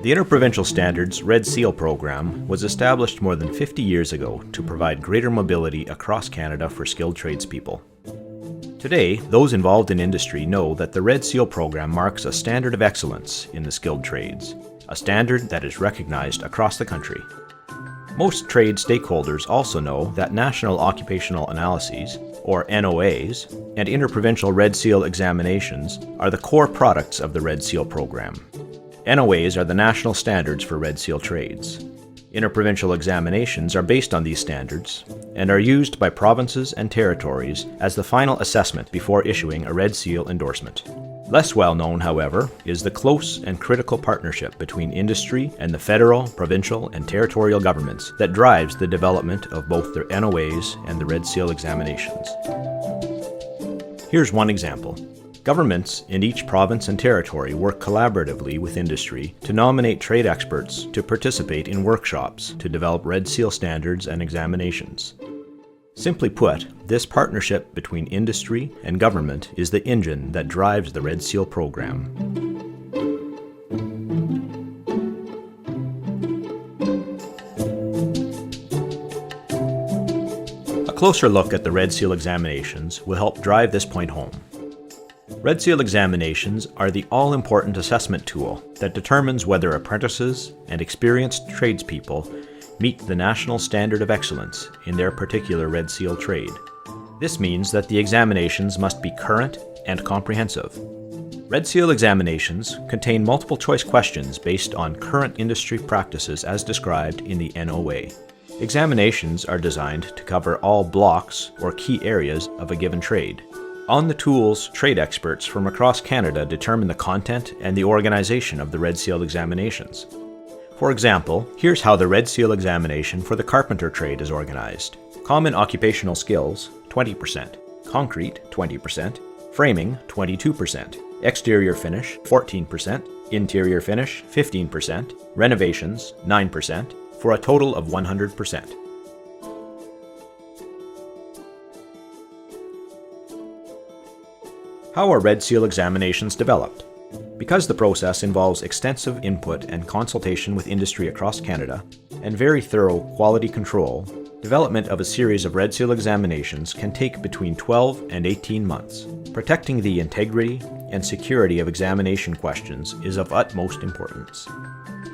The Interprovincial Standards Red Seal program was established more than 50 years ago to provide greater mobility across Canada for skilled tradespeople. Today, those involved in industry know that the Red Seal program marks a standard of excellence in the skilled trades, a standard that is recognized across the country. Most trade stakeholders also know that National Occupational Analyses, or NOAs, and interprovincial Red Seal examinations are the core products of the Red Seal program. NOAs are the national standards for Red Seal trades. Interprovincial examinations are based on these standards and are used by provinces and territories as the final assessment before issuing a Red Seal endorsement. Less well known, however, is the close and critical partnership between industry and the federal, provincial, and territorial governments that drives the development of both the NOAs and the Red Seal examinations. Here's one example. Governments in each province and territory work collaboratively with industry to nominate trade experts to participate in workshops to develop Red Seal standards and examinations. Simply put, this partnership between industry and government is the engine that drives the Red Seal program. A closer look at the Red Seal examinations will help drive this point home. Red Seal examinations are the all-important assessment tool that determines whether apprentices and experienced tradespeople meet the national standard of excellence in their particular Red Seal trade. This means that the examinations must be current and comprehensive. Red Seal examinations contain multiple choice questions based on current industry practices as described in the NOA. Examinations are designed to cover all blocks or key areas of a given trade. On the tools, trade experts from across Canada determine the content and the organization of the Red Seal examinations. For example, here's how the Red Seal examination for the carpenter trade is organized. Common occupational skills, 20%. Concrete, 20%. Framing, 22%. Exterior finish, 14%. Interior finish, 15%. Renovations, 9%, for a total of 100%. How are Red Seal examinations developed? Because the process involves extensive input and consultation with industry across Canada, and very thorough quality control, development of a series of Red Seal examinations can take between 12 and 18 months. Protecting the integrity and security of examination questions is of utmost importance.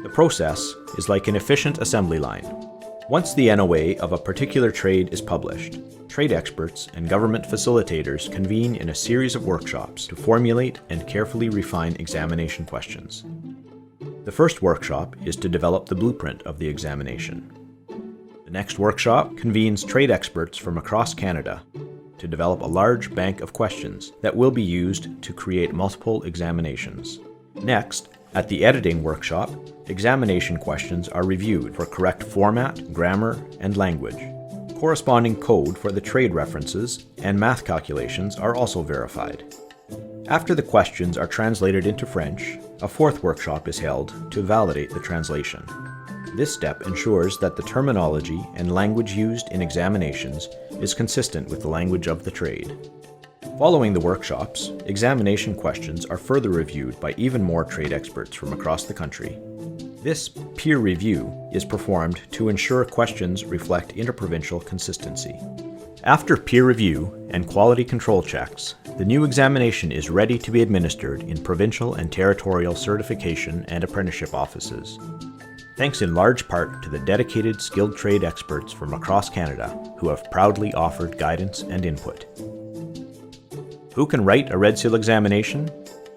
The process is like an efficient assembly line. Once the NOA of a particular trade is published, trade experts and government facilitators convene in a series of workshops to formulate and carefully refine examination questions. The first workshop is to develop the blueprint of the examination. The next workshop convenes trade experts from across Canada to develop a large bank of questions that will be used to create multiple examinations. Next, at the editing workshop, examination questions are reviewed for correct format, grammar, and language. Corresponding code for the trade references and math calculations are also verified. After the questions are translated into French, a fourth workshop is held to validate the translation. This step ensures that the terminology and language used in examinations is consistent with the language of the trade. Following the workshops, examination questions are further reviewed by even more trade experts from across the country. This peer review is performed to ensure questions reflect interprovincial consistency. After peer review and quality control checks, the new examination is ready to be administered in provincial and territorial certification and apprenticeship offices. Thanks in large part to the dedicated skilled trade experts from across Canada who have proudly offered guidance and input. Who can write a Red Seal examination?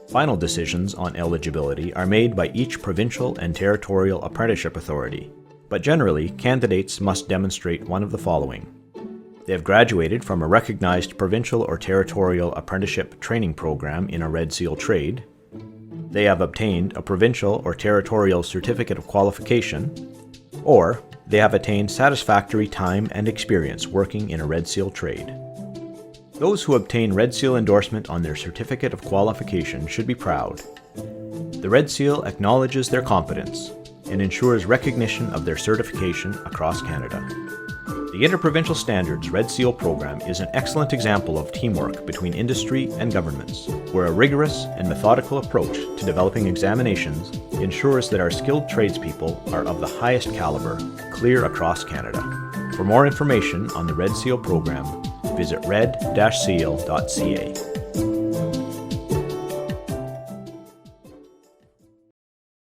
Final decisions on eligibility are made by each provincial and territorial apprenticeship authority, but generally, candidates must demonstrate one of the following. They have graduated from a recognized provincial or territorial apprenticeship training program in a Red Seal trade. They have obtained a provincial or territorial certificate of qualification, or they have attained satisfactory time and experience working in a Red Seal trade. Those who obtain Red Seal endorsement on their certificate of qualification should be proud. The Red Seal acknowledges their competence and ensures recognition of their certification across Canada. The Interprovincial Standards Red Seal program is an excellent example of teamwork between industry and governments, where a rigorous and methodical approach to developing examinations ensures that our skilled tradespeople are of the highest caliber, clear across Canada. For more information on the Red Seal program, visit red-seal.ca.